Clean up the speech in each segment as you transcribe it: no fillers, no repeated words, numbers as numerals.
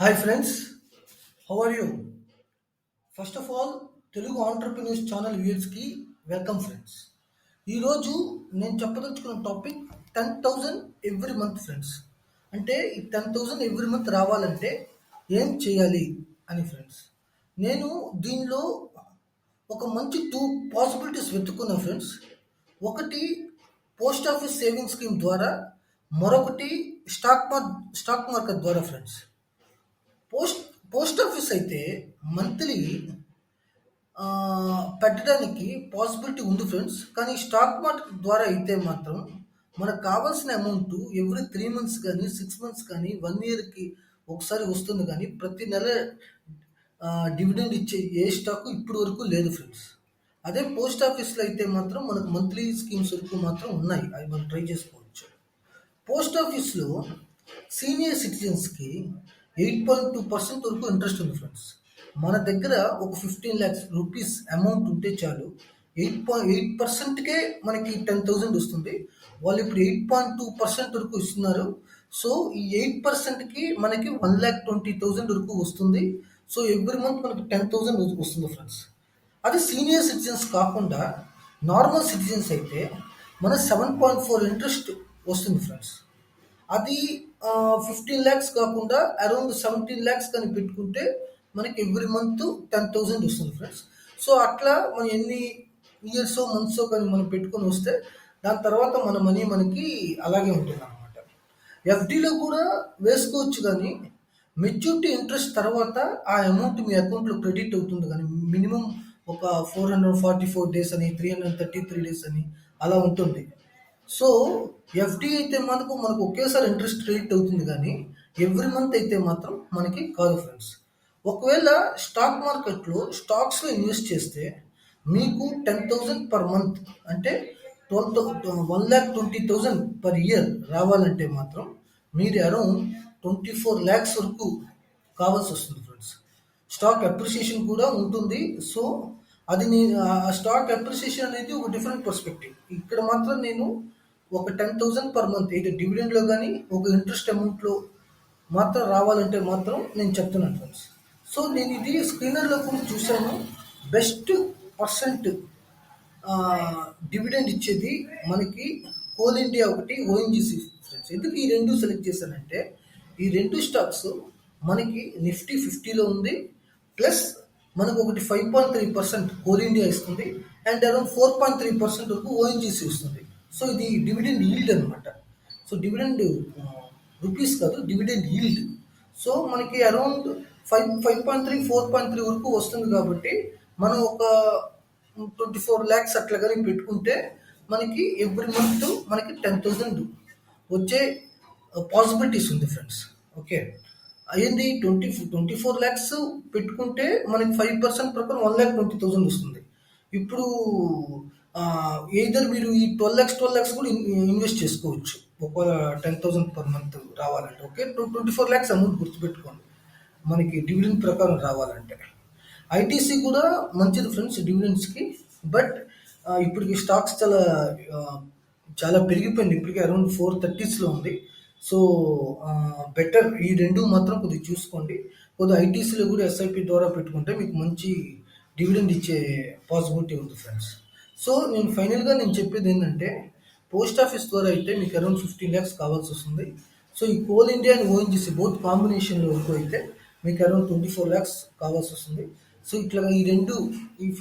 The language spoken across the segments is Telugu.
Hi friends, how are you? First of all Telugu entrepreneurs channel వ్యూయర్స్కి వెల్కమ్ ఫ్రెండ్స్. ఈరోజు నేను చెప్పదలుచుకున్న టాపిక్ 10,000 ఎవ్రీ మంత్ ఫ్రెండ్స్. అంటే ఈ 10,000 ఎవ్రీ మంత్ రావాలంటే ఏం చేయాలి అని ఫ్రెండ్స్. నేను దీనిలో ఒక మంచి టూ పాసిబిలిటీస్ వెతుక్కున్నా ఫ్రెండ్స్. ఒకటి పోస్ట్ ఆఫీస్ సేవింగ్ స్కీమ్ ద్వారా, మరొకటి స్టాక్ మార్కెట్ ద్వారా ఫ్రెండ్స్. పోస్ట్ పోస్ట్ ఆఫీస్ అయితే మంత్లీ పెట్టడానికి పాసిబిలిటీ ఉంది ఫ్రెండ్స్. కానీ స్టాక్ మార్కెట్ ద్వారా అయితే మాత్రం మనకు కావాల్సిన అమౌంట్ ఎవ్రీ 3 మంత్స్ కానీ 6 మంత్స్ కానీ 1 ఇయర్కి ఒకసారి వస్తుంది. కానీ ప్రతి నెల డివిడెండ్ ఇచ్చే ఏ స్టాక్ ఇప్పటి వరకు లేదు ఫ్రెండ్స్. అదే పోస్ట్ ఆఫీస్లో అయితే మాత్రం మనకు మంత్లీ స్కీమ్స్ వరకు మాత్రం ఉన్నాయి, అవి మనం ట్రై చేసుకోవచ్చు. పోస్ట్ ఆఫీస్లో సీనియర్ సిటిజన్స్కి 8.2% వరకు ఇంట్రెస్ట్ ఉంది ఫ్రెండ్స్. మన దగ్గర ఒక 15 lakhs రూపీస్ అమౌంట్ ఉంటే చాలు, 8.8%కే మనకి 10,000 వస్తుంది. వాళ్ళు ఇప్పుడు 8.2% వరకు ఇస్తున్నారు. సో ఈ 8%కి మనకి 1,20,000 వరకు వస్తుంది. సో ఎవ్రీ మంత్ మనకి 10,000 వస్తుంది ఫ్రెండ్స్. అది సీనియర్ సిటిజన్స్ కాకుండా నార్మల్ సిటిజన్స్ అయితే మన 7.4 ఇంట్రెస్ట్ వస్తుంది ఫ్రెండ్స్. అది 15 lakhs కాకుండా అరౌండ్ 17 lakhs కానీ పెట్టుకుంటే మనకి ఎవ్రీ మంత్ 10,000 వస్తుంది ఫ్రెండ్స్. సో అట్లా మనం ఎన్ని ఇయర్స్ మంత్స్ కానీ మనం పెట్టుకొని వస్తే దాని తర్వాత మన మనీ మనకి అలాగే ఉంటుంది అనమాట. ఎఫ్డీలో కూడా వేసుకోవచ్చు, కానీ మెచ్యూరిటీ ఇంట్రెస్ట్ తర్వాత ఆ అమౌంట్ మీ అకౌంట్లో క్రెడిట్ అవుతుంది. కానీ మినిమం ఒక 444 days అని, 333 days అని అలా ఉంటుంది. సో ఎఫ్డి అయితే మనకు ఒకేసారి ఇంట్రెస్ట్ క్రెడిట్ అవుతుంది, కానీ ఎవ్రీ మంత్ అయితే మాత్రం మనకి కాదు ఫ్రెండ్స్. ఒకవేళ స్టాక్ మార్కెట్లో స్టాక్స్లో ఇన్వెస్ట్ చేస్తే మీకు 10,000 పర్ మంత్ అంటే 1,20,000 పర్ ఇయర్ రావాలంటే మాత్రం మీరు అరౌండ్ 24 lakhs వరకు కావాల్సి వస్తుంది ఫ్రెండ్స్. స్టాక్ అప్రిషియేషన్ కూడా ఉంటుంది. సో అది ఆ స్టాక్ అప్రిషియేషన్ అనేది ఒక డిఫరెంట్ పర్స్పెక్టివ్. ఇక్కడ మాత్రం నేను ఒక 10,000 పర్ మంత్ ఇది డివిడెండ్లో కానీ ఒక ఇంట్రెస్ట్ అమౌంట్లో మాత్రం రావాలంటే మాత్రం నేను చెప్తున్నాను ఫ్రెండ్స్. సో నేను ఇది స్క్రీనర్లో కూడా చూశాను. బెస్ట్ పర్సెంట్ డివిడెండ్ ఇచ్చేది మనకి కోల్ ఇండియా ఒకటి, ఓఎన్జీసీ ఫ్రెండ్స్. ఎందుకు ఈ రెండు సెలెక్ట్ చేశానంటే ఈ రెండు స్టాక్స్ మనకి నిఫ్టీ 50లో ఉంది, ప్లస్ మనకు ఒకటి 5.3% కోల్ ఇండియా ఇస్తుంది అండ్ అరౌండ్ 4.3% వరకు ఓఎన్జీసీ వస్తుంది. సో ఇది డివిడెండ్ ఈల్డ్ అనమాట. సో డివిడెండ్ రూపీస్ కాదు, డివిడెండ్ ఈల్డ్. సో మనకి అరౌండ్ 5.3, 4.3 వరకు వస్తుంది. కాబట్టి మనం ఒక 24 lakhs అట్లా కానీ పెట్టుకుంటే మనకి ఎవ్రీ మంత్ మనకి 10,000 వచ్చే పాసిబిలిటీస్ ఉంది ఫ్రెండ్స్. ఓకే, అయ్యింది 24 lakhs పెట్టుకుంటే మనకి 5% ప్రకారం 1,20,000 వస్తుంది. ఇప్పుడు ఏదర్ మీరు ఈ 12 lakhs కూడా ఇన్వెస్ట్ చేసుకోవచ్చు ఒక 10,000 పర్ మంత్ రావాలంటే. ఓకే, 24 lakhs అమౌంట్ గుర్తుపెట్టుకోండి మనకి డివిడెండ్ ప్రకారం రావాలంటే. ఐటీసీ కూడా మంచిది ఫ్రెండ్స్ డివిడెండ్స్కి. బట్ ఇప్పటికి స్టాక్స్ చాలా పెరిగిపోయింది. ఇప్పటికీ అరౌండ్ 430sలో ఉంది. సో బెటర్ ఈ రెండు మాత్రం కొద్దిగా చూసుకోండి. కొద్దిగా ఐటీసీలో కూడా ఎస్ఐపి ద్వారా పెట్టుకుంటే మీకు మంచి డివిడెండ్ ఇచ్చే పాసిబిలిటీ ఉంది ఫ్రెండ్స్. సో నేను ఫైనల్గా చెప్పేది ఏంటంటే పోస్ట్ ఆఫీస్ ద్వారా అయితే మీకు అరౌండ్ 15 lakhs కావాల్సి వస్తుంది. సో ఈ coal India and ONGC both కాంబినేషన్లో వరకు అయితే మీకు అరౌండ్ 24 lakhs కావాల్సి వస్తుంది. సో ఇట్లా ఈ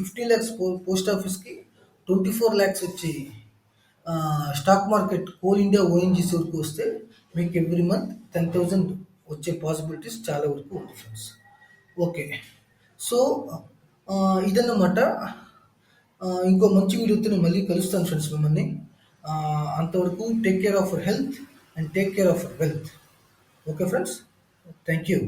15 lakhs పోస్ట్ ఆఫీస్కి, 24 lakhs వచ్చి stock market coal India ONGC వరకు వస్తే మీకు ఎవ్రీ మంత్ 10,000 వచ్చే పాసిబిలిటీస్ చాలా వరకు ఉంది ఫ్రెండ్స్. ఓకే, సో ఇదన్నమాట. ఇంకో మంచి వీడియోతో నేను మళ్ళీ కలుస్తాను ఫ్రెండ్స్ మిమ్మల్ని. అంతవరకు take care of your health and take care of your wealth. Okay friends, thank you.